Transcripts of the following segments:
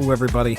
Hello, everybody.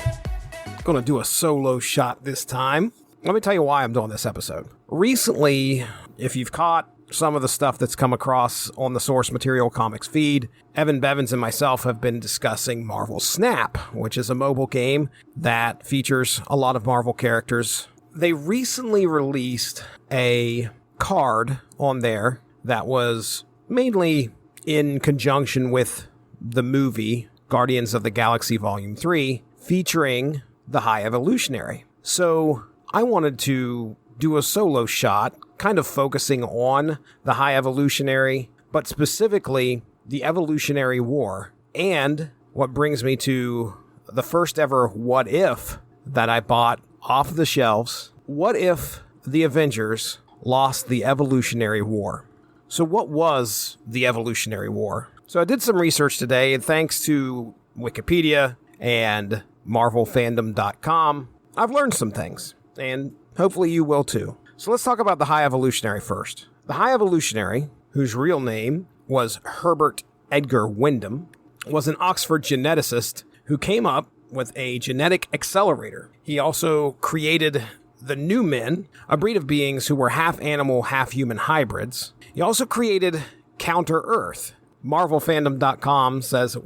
Gonna do a solo shot this time. Let me tell you why I'm doing this episode. Recently, if you've caught some of the stuff that's come across on the Source Material Comics feed, Evan Bevins and myself have been discussing Marvel Snap, which is a mobile game that features a lot of Marvel characters. They recently released a card on there that was mainly in conjunction with the movie Guardians of the Galaxy Volume 3, featuring the High Evolutionary. So I wanted to do a solo shot, kind of focusing on the High Evolutionary, but specifically the Evolutionary War. And what brings me to the first ever what if that I bought off the shelves. What if the Avengers lost the Evolutionary War? So what was the Evolutionary War? So I did some research today, and thanks to Wikipedia and MarvelFandom.com, I've learned some things, and hopefully you will too. So let's talk about the High Evolutionary first. The High Evolutionary, whose real name was Herbert Edgar Wyndham, was an Oxford geneticist who came up with a genetic accelerator. He also created the New Men, a breed of beings who were half animal, half human hybrids. He also created Counter-Earth. MarvelFandom.com says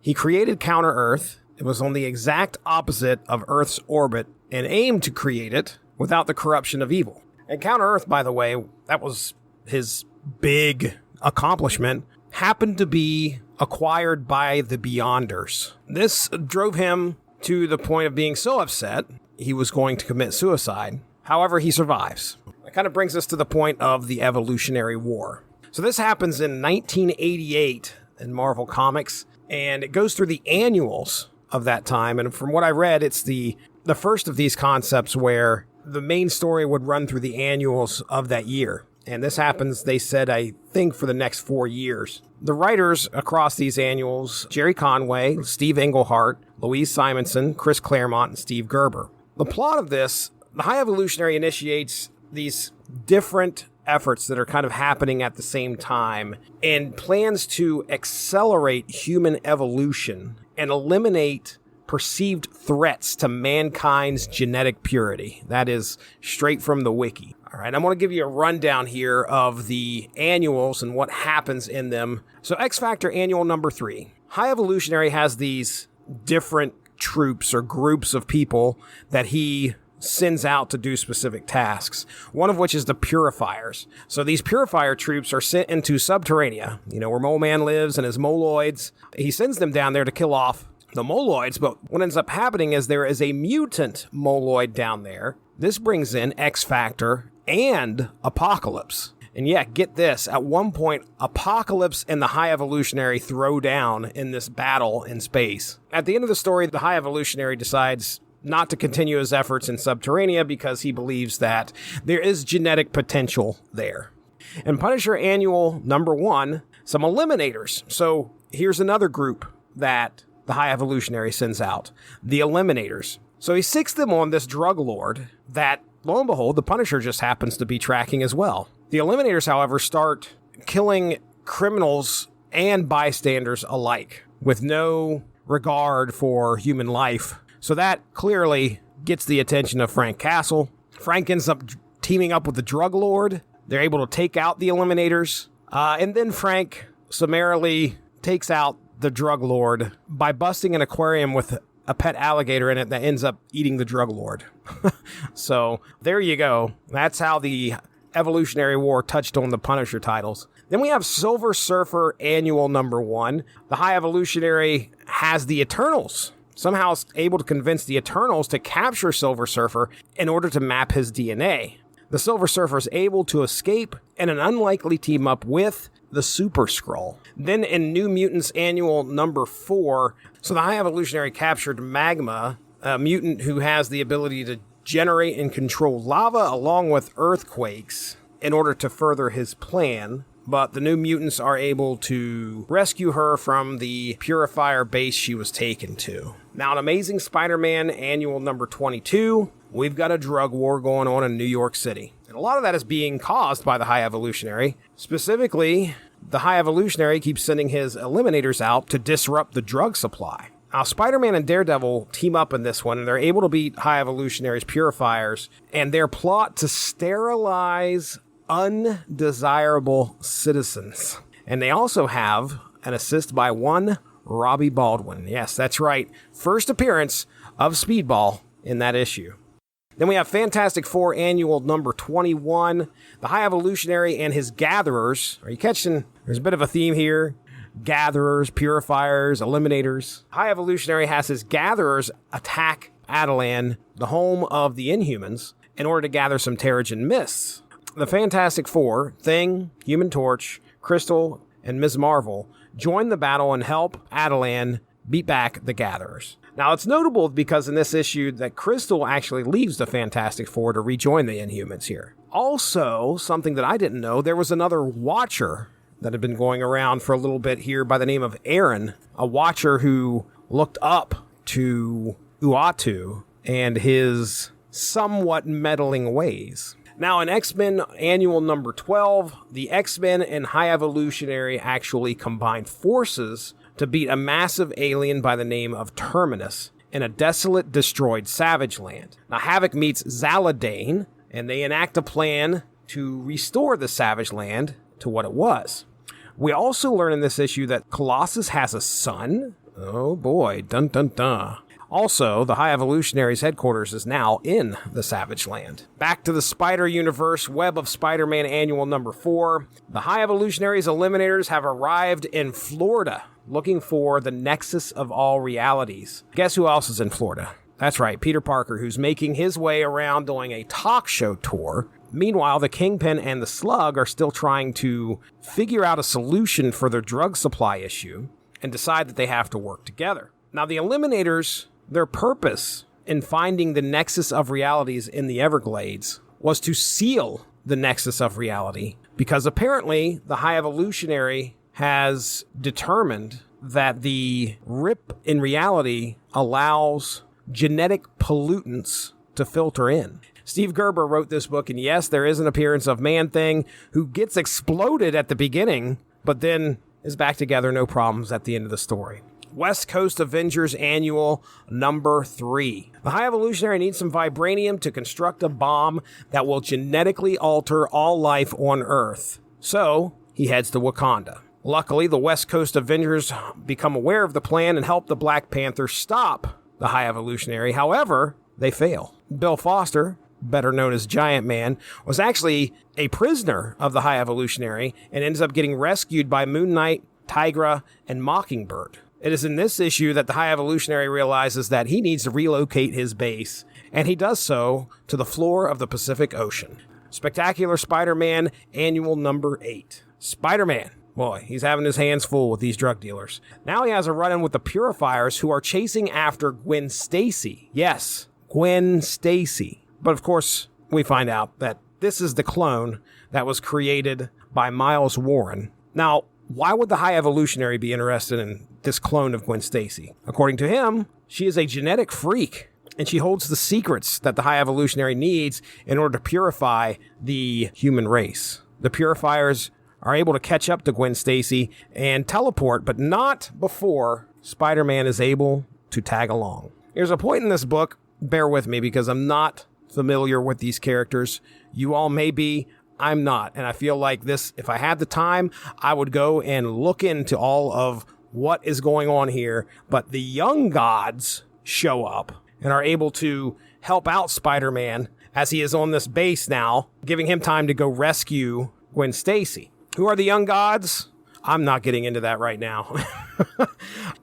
he created Counter-Earth. It was on the exact opposite of Earth's orbit and aimed to create it without the corruption of evil. And Counter-Earth, by the way, that was his big accomplishment, happened to be acquired by the Beyonders. This drove him to the point of being so upset he was going to commit suicide. However, he survives. That kind of brings us to the point of the Evolutionary War. So this happens in 1988 in Marvel Comics, and it goes through the annuals of that time. And from what I read, it's the first of these concepts where the main story would run through the annuals of that year. And this happens, they said, I think, for the next 4 years. The writers across these annuals, Jerry Conway, Steve Englehart, Louise Simonson, Chris Claremont, and Steve Gerber. The plot of this, the High Evolutionary initiates these different efforts that are kind of happening at the same time and plans to accelerate human evolution and eliminate perceived threats to mankind's genetic purity. That is straight from the wiki. All right, I'm going to give you a rundown here of the annuals and what happens in them. So X Factor Annual number 3. High Evolutionary has these different troops or groups of people that he sends out to do specific tasks, one of which is the Purifiers. So these Purifier troops are sent into Subterranea, where Mole Man lives and his Moloids. He sends them down there to kill off the Moloids, but what ends up happening is there is a mutant Moloid down there. This brings in X Factor and Apocalypse. And yeah, get this, at one point, Apocalypse and the High Evolutionary throw down in this battle in space. At the end of the story, the High Evolutionary decides not to continue his efforts in Subterranea because he believes that there is genetic potential there. And Punisher Annual number 1, some Eliminators. So here's another group that the High Evolutionary sends out, the Eliminators. So he sicks them on this drug lord that, lo and behold, the Punisher just happens to be tracking as well. The Eliminators, however, start killing criminals and bystanders alike with no regard for human life. So that clearly gets the attention of Frank Castle. Frank ends up teaming up with the drug lord. They're able to take out the Eliminators. And then Frank summarily takes out the drug lord by busting an aquarium with a pet alligator in it that ends up eating the drug lord. So there you go. That's how the Evolutionary War touched on the Punisher titles. Then we have Silver Surfer Annual number 1. The High Evolutionary has the Eternals. Somehow is able to convince the Eternals to capture Silver Surfer in order to map his DNA. The Silver Surfer is able to escape in an unlikely team up with the Super Skrull. Then in New Mutants Annual number 4, so the High Evolutionary captured Magma, a mutant who has the ability to generate and control lava along with earthquakes in order to further his plan. But the New Mutants are able to rescue her from the Purifier base she was taken to. Now, in Amazing Spider-Man Annual number 22, we've got a drug war going on in New York City. And a lot of that is being caused by the High Evolutionary. Specifically, the High Evolutionary keeps sending his Eliminators out to disrupt the drug supply. Now, Spider-Man and Daredevil team up in this one, and they're able to beat High Evolutionary's purifiers, and their plot to sterilize undesirable citizens. And they also have an assist by one Robbie Baldwin. Yes, that's right. First appearance of Speedball in that issue. Then we have Fantastic Four Annual number 21, the High Evolutionary and his Gatherers. Are you catching? There's a bit of a theme here. Gatherers, Purifiers, Eliminators. High Evolutionary has his Gatherers attack Attilan, the home of the Inhumans, in order to gather some Terrigen Mists. The Fantastic Four, Thing, Human Torch, Crystal, and Ms. Marvel join the battle and help Attilan beat back the Gatherers. Now, it's notable because in this issue that Crystal actually leaves the Fantastic Four to rejoin the Inhumans here. Also, something that I didn't know, there was another Watcher that had been going around for a little bit here by the name of Aaron, a Watcher who looked up to Uatu and his somewhat meddling ways. Now, in X-Men Annual number 12, the X-Men and High Evolutionary actually combined forces to beat a massive alien by the name of Terminus in a desolate, destroyed Savage Land. Now, Havoc meets Zaladane, and they enact a plan to restore the Savage Land to what it was. We also learn in this issue that Colossus has a son. Oh boy, dun dun dun. Also, the High Evolutionary's headquarters is now in the Savage Land. Back to the Spider Universe, Web of Spider-Man Annual number 4. The High Evolutionary's Eliminators have arrived in Florida, looking for the nexus of all realities. Guess who else is in Florida? That's right, Peter Parker, who's making his way around doing a talk show tour. Meanwhile, the Kingpin and the Slug are still trying to figure out a solution for their drug supply issue and decide that they have to work together. Now, the Eliminators, their purpose in finding the nexus of realities in the Everglades was to seal the nexus of reality, because apparently the High Evolutionary has determined that the rip in reality allows genetic pollutants to filter in. Steve Gerber wrote this book, and yes, there is an appearance of Man-Thing, who gets exploded at the beginning, but then is back together, no problems at the end of the story. West Coast Avengers Annual number 3. The High Evolutionary needs some vibranium to construct a bomb that will genetically alter all life on Earth. So, he heads to Wakanda. Luckily, the West Coast Avengers become aware of the plan and help the Black Panther stop the High Evolutionary. However, they fail. Bill Foster, better known as Giant Man, was actually a prisoner of the High Evolutionary and ends up getting rescued by Moon Knight, Tigra, and Mockingbird. It is in this issue that the High Evolutionary realizes that he needs to relocate his base, and he does so to the floor of the Pacific Ocean. Spectacular Spider-Man Annual number 8. Spider-Man. Boy, he's having his hands full with these drug dealers. Now he has a run-in with the Purifiers, who are chasing after Gwen Stacy. Yes, Gwen Stacy. But of course, we find out that this is the clone that was created by Miles Warren. Now, why would the High Evolutionary be interested in this clone of Gwen Stacy? According to him, she is a genetic freak, and she holds the secrets that the High Evolutionary needs in order to purify the human race. The Purifiers are able to catch up to Gwen Stacy and teleport, but not before Spider-Man is able to tag along. There's a point in this book, bear with me because I'm not familiar with these characters. You all may be, I'm not. And I feel like this, if I had the time, I would go and look into all of what is going on here. But the Young Gods show up and are able to help out Spider-Man as he is on this base now, giving him time to go rescue Gwen Stacy. Who are the Young Gods? I'm not getting into that right now.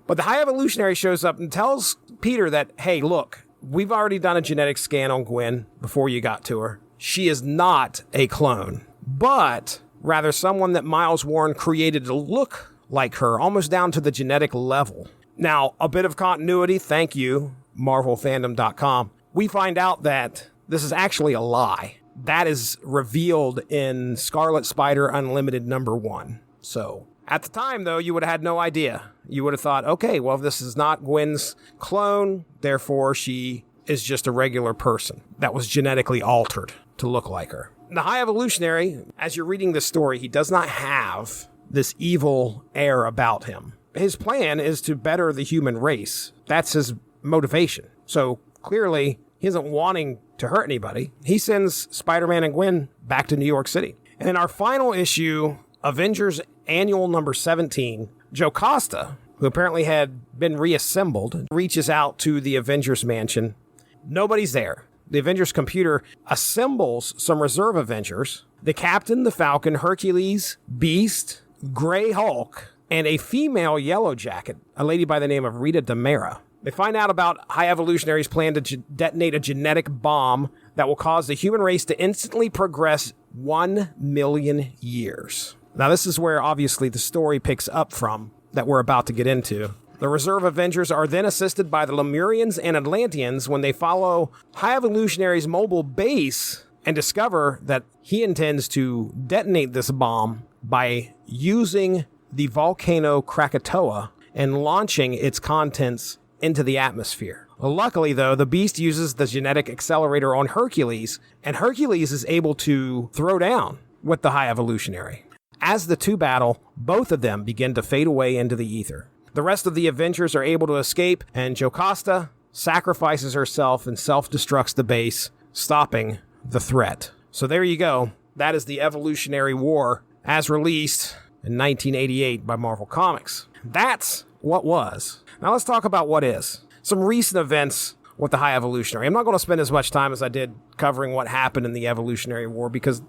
But the High Evolutionary shows up and tells Peter that, hey, look, we've already done a genetic scan on Gwen before you got to her. She is not a clone, but rather someone that Miles Warren created to look like her, almost down to the genetic level. Now, a bit of continuity, thank you, MarvelFandom.com. We find out that this is actually a lie. That is revealed in Scarlet Spider Unlimited number 1. So, at the time, though, you would have had no idea. You would have thought, okay, well, this is not Gwen's clone, therefore she is just a regular person that was genetically altered to look like her. The High Evolutionary, as you're reading this story, he does not have this evil air about him. his plan is to better the human race. That's his motivation. So clearly, he isn't wanting to hurt anybody. He sends Spider-Man and Gwen back to New York City. And in our final issue, Avengers Annual number 17, Jocasta, who apparently had been reassembled, reaches out to the Avengers mansion. Nobody's there. The Avengers computer assembles some reserve Avengers, the Captain, the Falcon, Hercules, Beast, Grey Hulk, and a female Yellow Jacket, a lady by the name of Rita Damara. They find out about High Evolutionary's plan to detonate a genetic bomb that will cause the human race to instantly progress 1 million years. Now, this is where, obviously, the story picks up from that we're about to get into. The reserve Avengers are then assisted by the Lemurians and Atlanteans when they follow High Evolutionary's mobile base and discover that he intends to detonate this bomb by using the volcano Krakatoa and launching its contents into the atmosphere. Well, luckily, though, the Beast uses the genetic accelerator on Hercules, and Hercules is able to throw down with the High Evolutionary. As the two battle, both of them begin to fade away into the ether. The rest of the Avengers are able to escape, and Jocasta sacrifices herself and self-destructs the base, stopping the threat. So there you go. That is the Evolutionary War, as released in 1988 by Marvel Comics. That's what was. Now let's talk about what is. Some recent events with the High Evolutionary. I'm not going to spend as much time as I did covering what happened in the Evolutionary War because,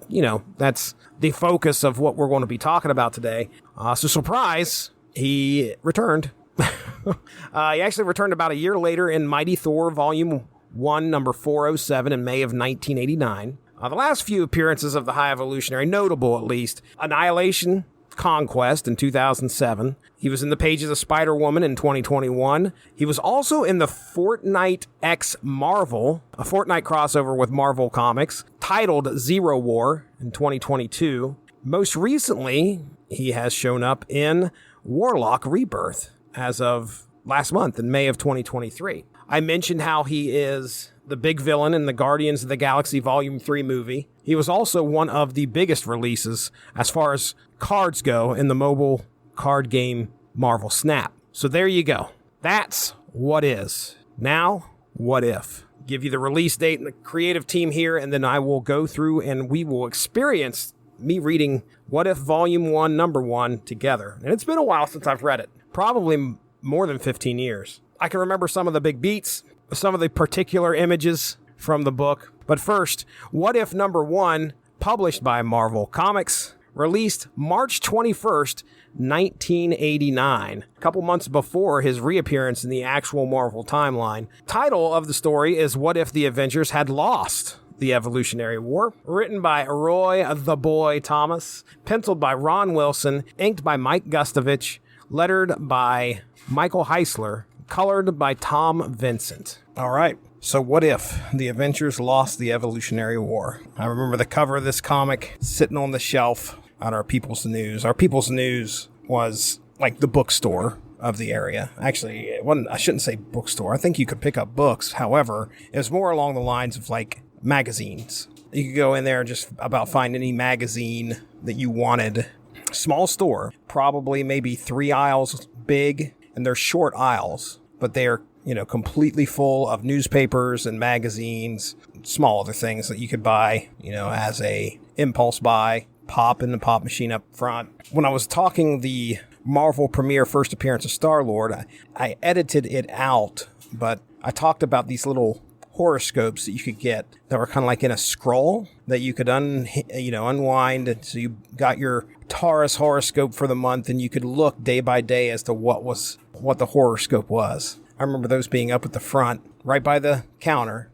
that's the focus of what we're going to be talking about today. So surprise, he returned. He actually returned about a year later in Mighty Thor Volume 1, number 407 in May of 1989. The last few appearances of the High Evolutionary, notable at least, Annihilation, Conquest in 2007. He was in the pages of Spider-Woman in 2021. He was also in the Fortnite X Marvel, a Fortnite crossover with Marvel Comics, titled Zero War in 2022. Most recently, he has shown up in Warlock Rebirth as of last month in May of 2023. I mentioned how he is the big villain in the Guardians of the Galaxy Volume 3 movie. He was also one of the biggest releases as far as cards go in the mobile card game Marvel Snap. So there you go. That's what is. Now, what if? Give you the release date and the creative team here, and then I will go through and we will experience me reading What If Volume 1, Number 1 together. And it's been a while since I've read it. Probably more than 15 years. I can remember some of the big beats, some of the particular images from the book. But first, What If Number 1, published by Marvel Comics, released March 21st, 1989, a couple months before his reappearance in the actual Marvel timeline. Title of the story is What If the Avengers Had Lost the Evolutionary War? Written by Roy the Boy Thomas, penciled by Ron Wilson, inked by Mike Gustovich, lettered by Michael Heisler, colored by Tom Vincent. All right. So what if the Avengers lost the Evolutionary War? I remember the cover of this comic sitting on the shelf at our People's News. Our People's News was like the bookstore of the area. Actually, it wasn't, I shouldn't say bookstore. I think you could pick up books. However, it was more along the lines of like magazines. You could go in there and just about find any magazine that you wanted. Small store, probably maybe 3 aisles big, and they're short aisles, but they're completely full of newspapers and magazines, small other things that you could buy, as a impulse buy, pop in the pop machine up front. When I was talking the Marvel premiere first appearance of Star-Lord, I edited it out, but I talked about these little horoscopes that you could get that were kind of like in a scroll that you could unwind. So you got your Taurus horoscope for the month and you could look day by day as to what the horoscope was. I remember those being up at the front, right by the counter.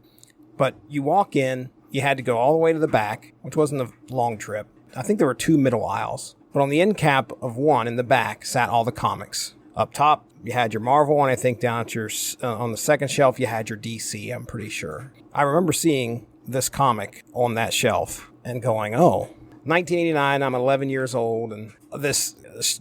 But you walk in, you had to go all the way to the back, which wasn't a long trip. I think there were 2 middle aisles. But on the end cap of one in the back sat all the comics. Up top, you had your Marvel, and I think down at on the second shelf, you had your DC, I'm pretty sure. I remember seeing this comic on that shelf and going, 1989, I'm 11 years old, and this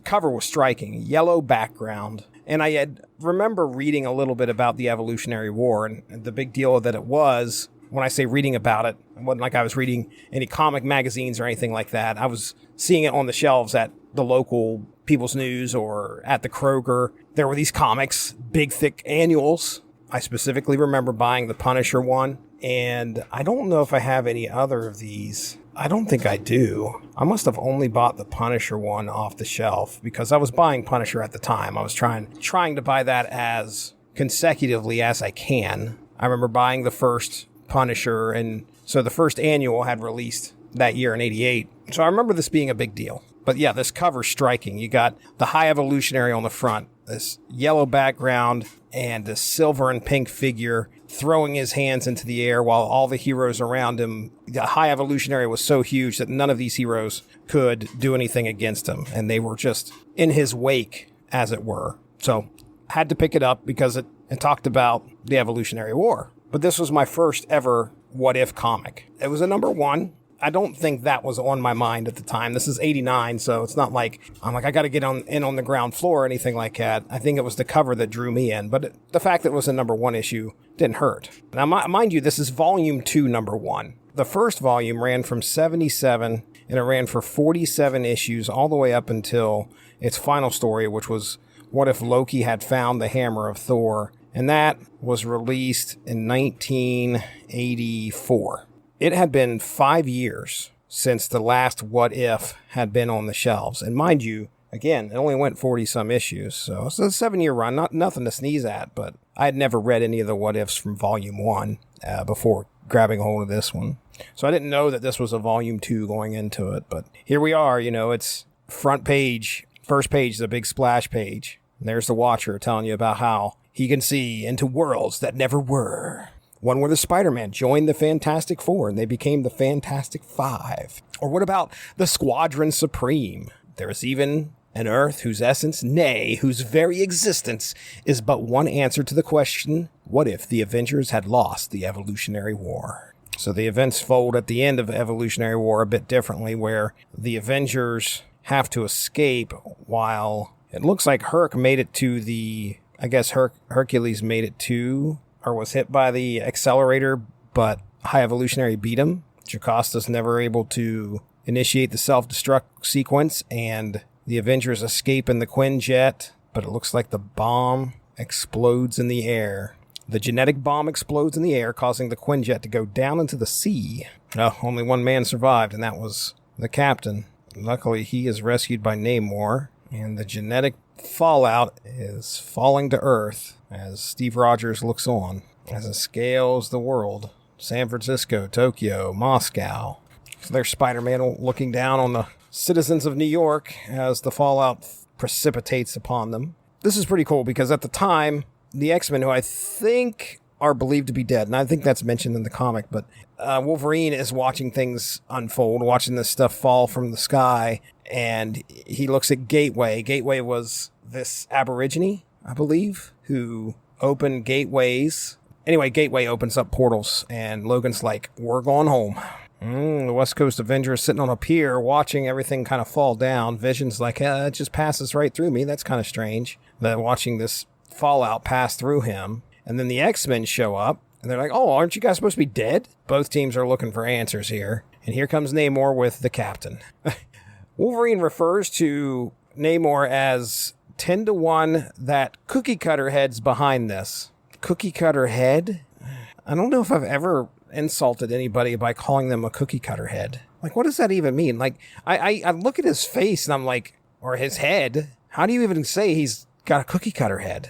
cover was striking. Yellow background. And I remember reading a little bit about the Evolutionary War and the big deal that it was. When I say reading about it, it wasn't like I was reading any comic magazines or anything like that. I was seeing it on the shelves at the local People's News or at the Kroger, there were these comics, big, thick annuals. I specifically remember buying the Punisher one, and I don't know if I have any other of these. I don't think I do. I must have only bought the Punisher one off the shelf because I was buying Punisher at the time. I was trying to buy that as consecutively as I can. I remember buying the first Punisher, and so the first annual had released that year in 88. So I remember this being a big deal. But yeah, this cover's striking. You got the High Evolutionary on the front, this yellow background, and this silver and pink figure throwing his hands into the air while all the heroes around him. The High Evolutionary was so huge that none of these heroes could do anything against him, and they were just in his wake, as it were. So had to pick it up because it talked about the Evolutionary War. But this was my first ever What If comic. It was a number one. I don't think that was on my mind at the time. This is 89, so it's not like I'm like, I got to get in on the ground floor or anything like that. I think it was the cover that drew me in. But the fact that it was a number one issue didn't hurt. Now, mind you, this is volume 2, number 1. The first volume ran from 77, and it ran for 47 issues all the way up until its final story, which was What If Loki Had Found the Hammer of Thor? And that was released in 1984. It had been 5 years since the last What If had been on the shelves. And mind you, again, it only went 40-some issues. So it's a 7-year run, nothing to sneeze at. But I had never read any of the What Ifs from Volume 1 before grabbing hold of this one. So I didn't know that this was a Volume 2 going into it. But here we are, it's front page, first page, the big splash page. And there's the Watcher telling you about how he can see into worlds that never were. One where the Spider-Man joined the Fantastic Four and they became the Fantastic Five. Or what about the Squadron Supreme? There is even an Earth whose essence, nay, whose very existence, is but one answer to the question, what if the Avengers had lost the Evolutionary War? So the events fold at the end of Evolutionary War a bit differently, where the Avengers have to escape while it looks like Herc made it to the... I guess Hercules made it to... or was hit by the accelerator, but High Evolutionary beat him. Jocasta's never able to initiate the self-destruct sequence, and the Avengers escape in the Quinjet, but it looks like the bomb explodes in the air. The genetic bomb explodes in the air, causing the Quinjet to go down into the sea. Only one man survived, and that was the captain. Luckily, he is rescued by Namor, and the genetic fallout is falling to Earth as Steve Rogers looks on as it scales the world. San Francisco, Tokyo, Moscow. So there's Spider-Man looking down on the citizens of New York as the fallout precipitates upon them. This is pretty cool because at the time, the X-Men, who I think are believed to be dead, and I think that's mentioned in the comic, but Wolverine is watching things unfold, watching this stuff fall from the sky, and he looks at Gateway. Gateway was this Aborigine, I believe, who opened gateways. Anyway, Gateway opens up portals, and Logan's like, we're going home. The West Coast Avenger is sitting on a pier watching everything kind of fall down. Vision's like, it just passes right through me. That's kind of strange, that watching this fallout pass through him. And then the X-Men show up, and they're like, oh, aren't you guys supposed to be dead? Both teams are looking for answers here. And here comes Namor with the captain. Wolverine refers to Namor as 10-1 that cookie cutter head's behind this. Cookie cutter head? I don't know if I've ever insulted anybody by calling them a cookie cutter head. Like, what does that even mean? Like, I look at his face and I'm like, or his head. How do you even say he's got a cookie cutter head?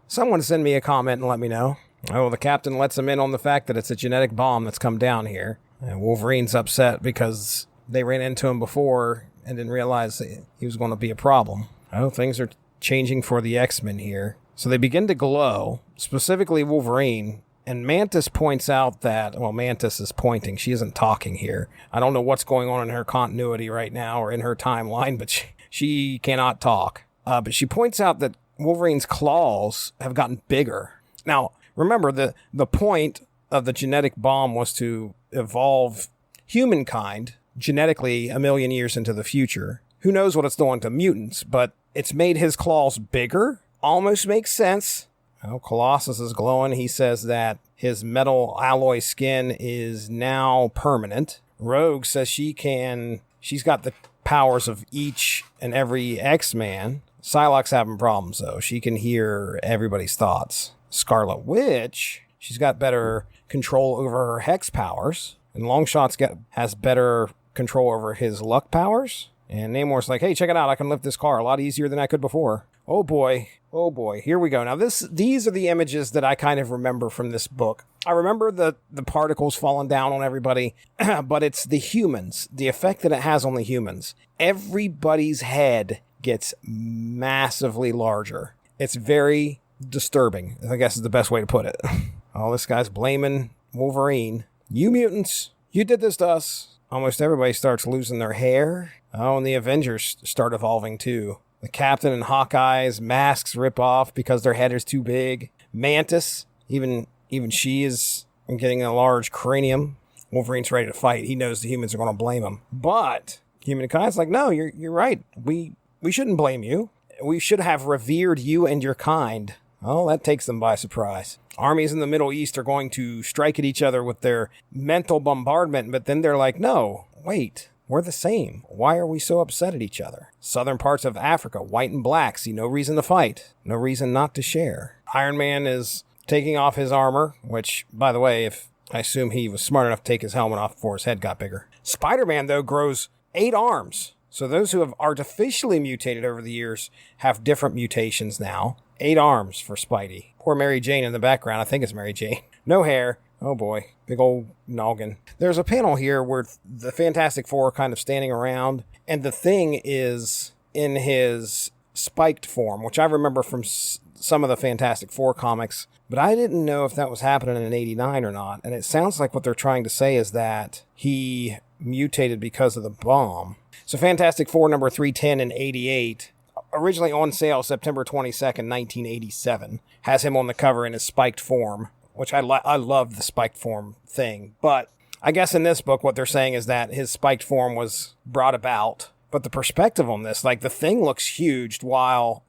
Someone send me a comment and let me know. Oh, the captain lets him in on the fact that it's a genetic bomb that's come down here. And Wolverine's upset because they ran into him before and didn't realize that he was going to be a problem. Oh, things are changing for the X-Men here. So they begin to glow, specifically Wolverine. And Mantis points out that, well, Mantis is pointing. She isn't talking here. I don't know what's going on in her continuity right now or in her timeline, but she cannot talk. But she points out that Wolverine's claws have gotten bigger. Now, remember, the point of the genetic bomb was to evolve humankind genetically a million years into the future. Who knows what it's doing to mutants, but it's made his claws bigger. Almost makes sense. Well, Colossus is glowing. He says that his metal alloy skin is now permanent. Rogue says she's got the powers of each and every X-Man. Psylocke's having problems, though. She can hear everybody's thoughts. Scarlet Witch, she's got better control over her hex powers. And Longshot's has better control over his luck powers. And Namor's like, hey, check it out. I can lift this car a lot easier than I could before. Oh boy. Oh boy. Here we go. Now these are the images that I kind of remember from this book. I remember the particles falling down on everybody, but it's the humans, the effect that it has on the humans. Everybody's head gets massively larger. It's very disturbing, I guess is the best way to put it. Oh, this guy's blaming Wolverine. You mutants, you did this to us. Almost everybody starts losing their hair. Oh, and the Avengers start evolving too. The Captain and Hawkeye's masks rip off because their head is too big. Mantis, even she is getting a large cranium. Wolverine's ready to fight. He knows the humans are going to blame him. But Humankind's like, no, you're right. We shouldn't blame you. We should have revered you and your kind. Oh, that takes them by surprise. Armies in the Middle East are going to strike at each other with their mental bombardment, but then they're like, no, wait, we're the same. Why are we so upset at each other? Southern parts of Africa, white and black, see no reason to fight, no reason not to share. Iron Man is taking off his armor, which, by the way, I assume he was smart enough to take his helmet off before his head got bigger. Spider-Man, though, grows 8 arms. So those who have artificially mutated over the years have different mutations now. 8 arms for Spidey. Poor Mary Jane in the background. I think it's Mary Jane. No hair. Oh boy. Big old noggin. There's a panel here where the Fantastic Four are kind of standing around, and the Thing is in his spiked form, which I remember from some of the Fantastic Four comics, but I didn't know if that was happening in 89 or not. And it sounds like what they're trying to say is that he mutated because of the bomb. So Fantastic Four number 310 and 88, originally on sale September 22nd, 1987, has him on the cover in his spiked form, which I love the spiked form thing. But I guess in this book, what they're saying is that his spiked form was brought about. But the perspective on this, like the Thing looks huge while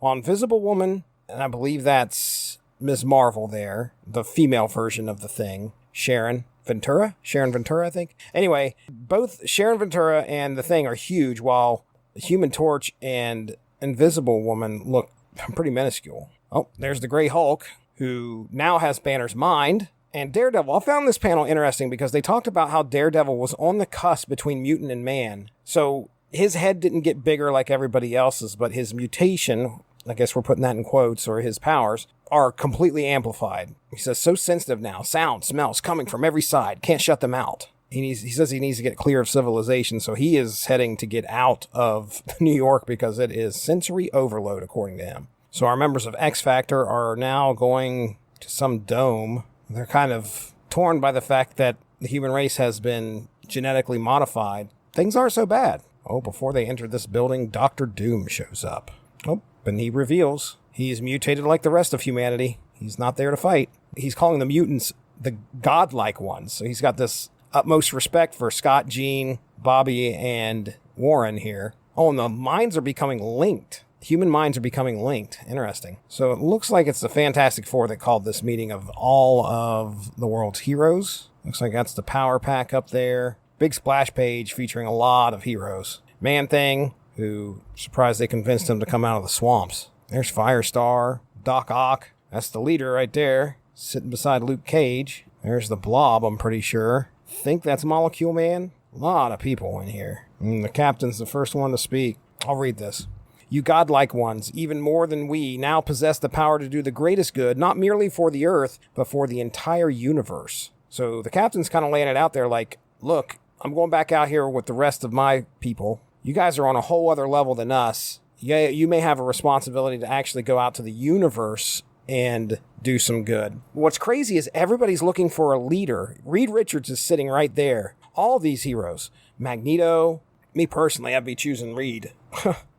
Invisible Woman, and I believe that's Ms. Marvel there, the female version of the Thing, Sharon Ventura, I think. Anyway, both Sharon Ventura and the Thing are huge, while Human Torch and Invisible Woman look pretty minuscule. Oh, there's the Grey Hulk, who now has Banner's mind. And Daredevil, I found this panel interesting because they talked about how Daredevil was on the cusp between mutant and man. So his head didn't get bigger like everybody else's, but his mutation, I guess we're putting that in quotes, or his powers, are completely amplified. He says, so sensitive now. Sound, smells coming from every side. Can't shut them out. He says he needs to get clear of civilization, so he is heading to get out of New York because it is sensory overload, according to him. So our members of X Factor are now going to some dome. They're kind of torn by the fact that the human race has been genetically modified. Things aren't so bad. Oh, before they enter this building, Dr. Doom shows up. Oh, and he reveals he's mutated like the rest of humanity. He's not there to fight. He's calling the mutants the godlike ones. So he's got this utmost respect for Scott, Jean, Bobby, and Warren here. Oh, and the minds are becoming linked. Human minds are becoming linked. Interesting. So it looks like it's the Fantastic Four that called this meeting of all of the world's heroes. Looks like that's the power pack up there. Big splash page featuring a lot of heroes. Man-Thing, who surprised they convinced him to come out of the swamps. There's Firestar, Doc Ock. That's the leader right there, sitting beside Luke Cage. There's the Blob, I'm pretty sure. Think that's Molecule Man. A lot of people in here. And the captain's the first one to speak. I'll read this. You godlike ones, even more than we, now possess the power to do the greatest good, not merely for the Earth, but for the entire universe. So the captain's kind of laying it out there like, look, I'm going back out here with the rest of my people. You guys are on a whole other level than us. Yeah, you may have a responsibility to actually go out to the universe and do some good. What's crazy is everybody's looking for a leader. Reed Richards is sitting right there. All these heroes. Magneto. Me personally, I'd be choosing Reed.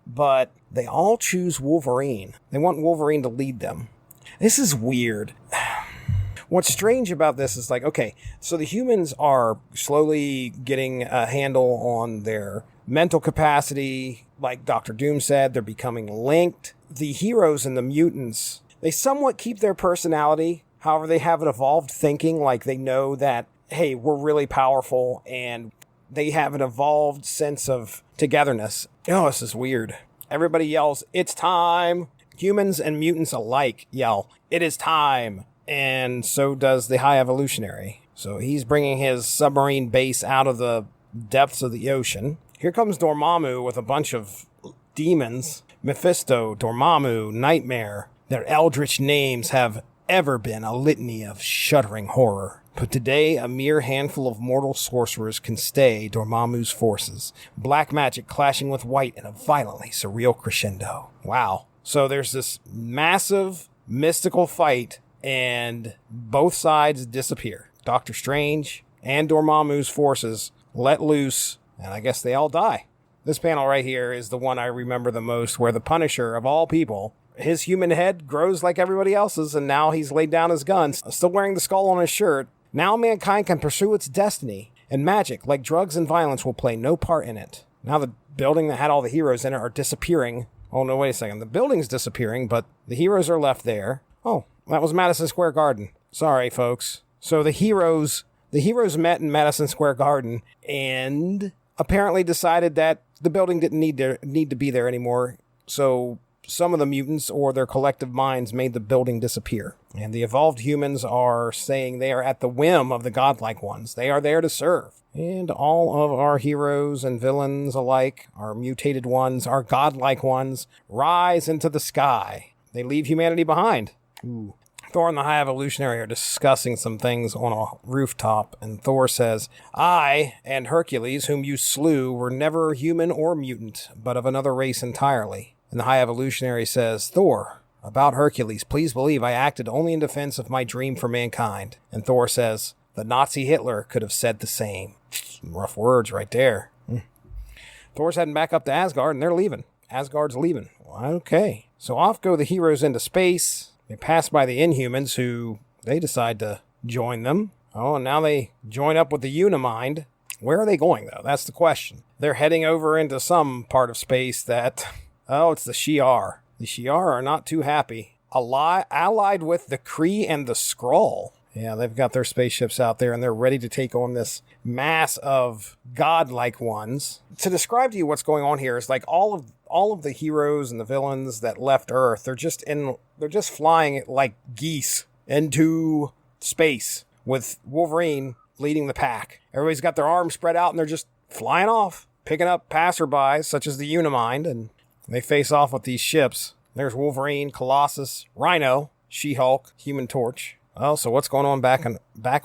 But they all choose Wolverine. They want Wolverine to lead them. This is weird. What's strange about this is like, okay, so the humans are slowly getting a handle on their mental capacity. Like Dr. Doom said, they're becoming linked. The heroes and the mutants, they somewhat keep their personality. However, they have an evolved thinking, like they know that, hey, we're really powerful and they have an evolved sense of togetherness. Oh, this is weird. Everybody yells, "It's time!" Humans and mutants alike yell, "It is time!" And so does the High Evolutionary. So he's bringing his submarine base out of the depths of the ocean. Here comes Dormammu with a bunch of demons. Mephisto, Dormammu, Nightmare. Their eldritch names have ever been a litany of shuddering horror. But today, a mere handful of mortal sorcerers can stay Dormammu's forces. Black magic clashing with white in a violently surreal crescendo. Wow. So there's this massive mystical fight, and both sides disappear. Doctor Strange and Dormammu's forces let loose, and I guess they all die. This panel right here is the one I remember the most, where the Punisher, of all people, his human head grows like everybody else's, and now he's laid down his guns, still wearing the skull on his shirt. Now mankind can pursue its destiny, and magic, like drugs and violence, will play no part in it. Now the building that had all the heroes in it are disappearing. Oh, no, wait a second. The building's disappearing, but the heroes are left there. Oh, that was Madison Square Garden. Sorry, folks. So the heroes met in Madison Square Garden and apparently decided that the building didn't need to be there anymore. So some of the mutants or their collective minds made the building disappear. And the evolved humans are saying they are at the whim of the godlike ones. They are there to serve. And all of our heroes and villains alike, our mutated ones, our godlike ones, rise into the sky. They leave humanity behind. Ooh. Thor and the High Evolutionary are discussing some things on a rooftop, and Thor says, "I and Hercules, whom you slew, were never human or mutant, but of another race entirely." And the High Evolutionary says, "Thor, about Hercules, please believe I acted only in defense of my dream for mankind." And Thor says, "The Nazi Hitler could have said the same." Some rough words right there. Thor's heading back up to Asgard, and they're leaving. Asgard's leaving. Okay. So off go the heroes into space. They pass by the Inhumans, who they decide to join them. Oh, and now they join up with the Unimind. Where are they going, though? That's the question. They're heading over into some part of space that... Oh, it's the Shi'ar. The Shi'ar are not too happy. Allied with the Kree and the Skrull. Yeah, they've got their spaceships out there, and they're ready to take on this mass of godlike ones. To describe to you what's going on here is like all of the heroes and the villains that left Earth, they're just flying like geese into space with Wolverine leading the pack. Everybody's got their arms spread out, and they're just flying off, picking up passerbys, such as the Unimind, and they face off with these ships. There's Wolverine, Colossus, Rhino, She-Hulk, Human Torch. Oh, so what's going on back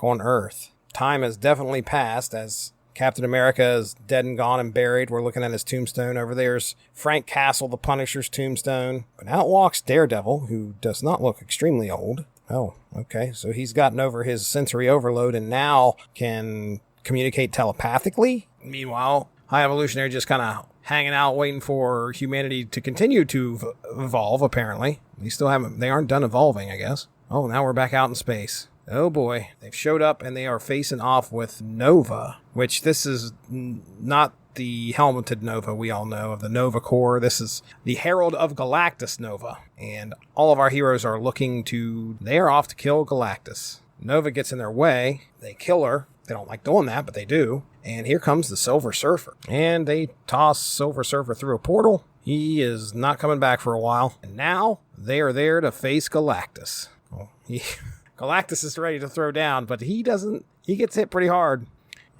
on Earth? Time has definitely passed as Captain America is dead and gone and buried. We're looking at his tombstone. Over there's Frank Castle, the Punisher's tombstone. But out walks Daredevil, who does not look extremely old. Oh, okay. So he's gotten over his sensory overload and now can communicate telepathically. Meanwhile, High Evolutionary just kind of hanging out, waiting for humanity to continue to evolve, apparently. They aren't done evolving, I guess. Oh, now we're back out in space. Oh boy, they've showed up and they are facing off with Nova, which this is not the helmeted Nova we all know of the Nova Corps. This is the Herald of Galactus Nova. And all of our heroes are they are off to kill Galactus. Nova gets in their way. They kill her. They don't like doing that, but they do. And here comes the Silver Surfer. And they toss Silver Surfer through a portal. He is not coming back for a while. And now they are there to face Galactus. Well, Galactus is ready to throw down, but he doesn't. He gets hit pretty hard.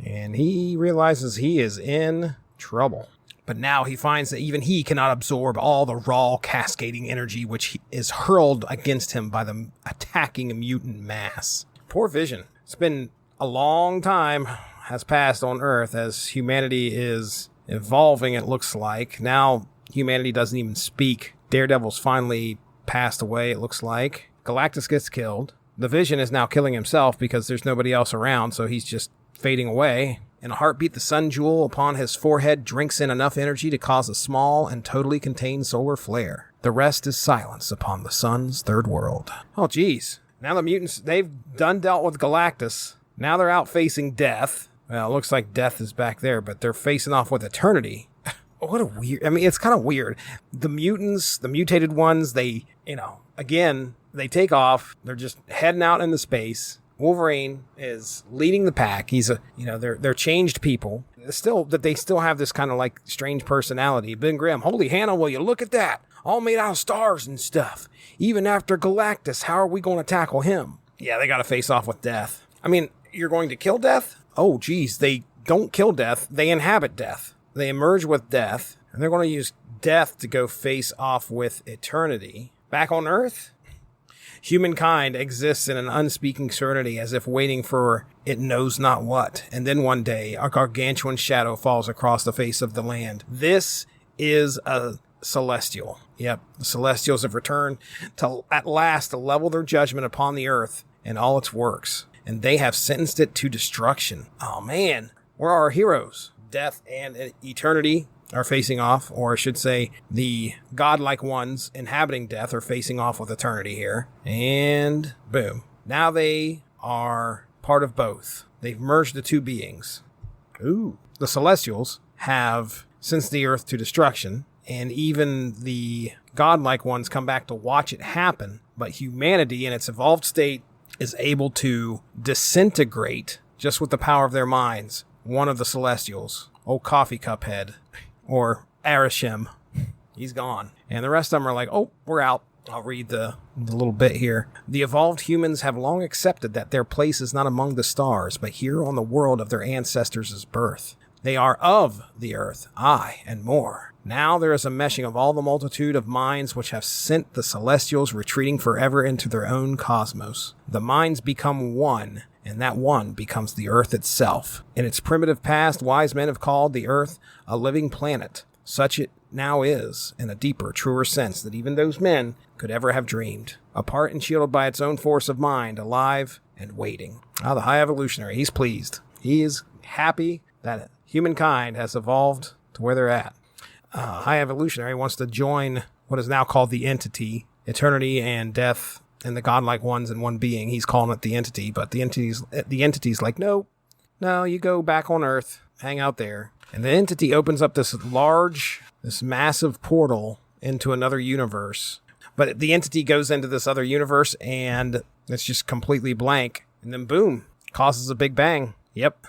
And he realizes he is in trouble. But now he finds that even he cannot absorb all the raw cascading energy which is hurled against him by the attacking mutant mass. Poor Vision. It's been a long time has passed on Earth as humanity is evolving, it looks like. Now humanity doesn't even speak. Daredevil's finally passed away, it looks like. Galactus gets killed. The Vision is now killing himself because there's nobody else around, so he's just fading away. In a heartbeat, the sun jewel upon his forehead drinks in enough energy to cause a small and totally contained solar flare. The rest is silence upon the sun's third world. Oh, geez. Now the mutants, they've done dealt with Galactus. Now they're out facing death. Well, it looks like death is back there, but they're facing off with eternity. What a weird... I mean, it's kind of weird. The mutants, the mutated ones, they, again, they take off. They're just heading out into space. Wolverine is leading the pack. He's they're changed people. They still have this kind of like strange personality. Ben Grimm, holy Hannah, will you look at that? All made out of stars and stuff. Even after Galactus, how are we going to tackle him? Yeah, they got to face off with Death. I mean, you're going to kill Death? Oh, geez, they don't kill Death. They inhabit Death. They emerge with Death, and they're going to use Death to go face off with Eternity. Back on Earth, humankind exists in an unspeaking serenity as if waiting for it knows not what. And then one day, a gargantuan shadow falls across the face of the land. This is a celestial. Yep, the Celestials have returned at last to level their judgment upon the earth and all its works, and they have sentenced it to destruction. Oh man, where are our heroes? Death and Eternity are facing off, or I should say the godlike ones inhabiting Death are facing off with Eternity here. And boom. Now they are part of both. They've merged the two beings. Ooh. The Celestials have sentenced the earth to destruction, and even the godlike ones come back to watch it happen. But humanity in its evolved state is able to disintegrate just with the power of their minds one of the Celestials. Old Coffee Cup Head. Or Arishem. He's gone. And the rest of them are like, oh, we're out. I'll read the little bit here. The evolved humans have long accepted that their place is not among the stars, but here on the world of their ancestors' birth. They are of the earth, aye, and more. Now there is a meshing of all the multitude of minds which have sent the Celestials retreating forever into their own cosmos. The minds become one, and that one becomes the earth itself. In its primitive past, wise men have called the earth a living planet. Such it now is, in a deeper, truer sense that even those men could ever have dreamed. Apart and shielded by its own force of mind, alive and waiting. The High Evolutionary, he's pleased. He is happy that humankind has evolved to where they're at. High Evolutionary wants to join what is now called the Entity, Eternity and Death and the godlike ones in one being. He's calling it the Entity, but the entity's like, no, you go back on Earth, hang out there. And the Entity opens up this massive portal into another universe. But the Entity goes into this other universe and it's just completely blank. And then boom, causes a big bang. Yep.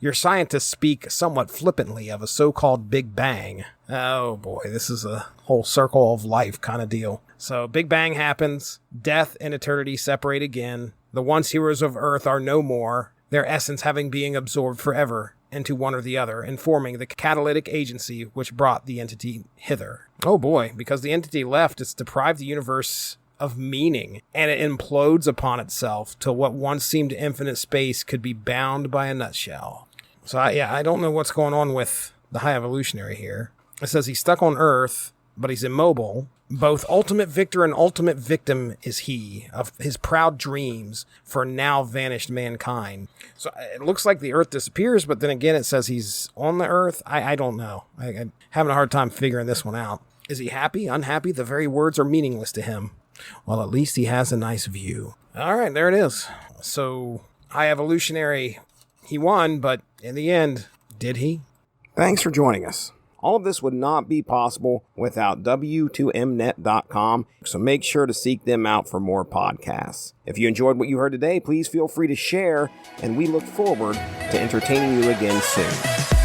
Your scientists speak somewhat flippantly of a so-called Big Bang. Oh boy, this is a whole circle of life kind of deal. So Big Bang happens, Death and Eternity separate again. The once heroes of Earth are no more, their essence having being absorbed forever into one or the other, and forming the catalytic agency which brought the Entity hither. Oh boy, because the Entity left, it's deprived the universe of meaning, and it implodes upon itself till what once seemed infinite space could be bound by a nutshell. So I don't know what's going on with the High Evolutionary here. It says he's stuck on Earth, but he's immobile. Both ultimate victor and ultimate victim is he, of his proud dreams for now vanished mankind. So it looks like the Earth disappears, but then again it says he's on the Earth. I don't know. I'm having a hard time figuring this one out. Is he happy? Unhappy? The very words are meaningless to him. Well, at least he has a nice view. All right, there it is. So, High Evolutionary, he won, but in the end, did he? Thanks for joining us. All of this would not be possible without W2Mnet.com, so make sure to seek them out for more podcasts. If you enjoyed what you heard today, please feel free to share, and we look forward to entertaining you again soon.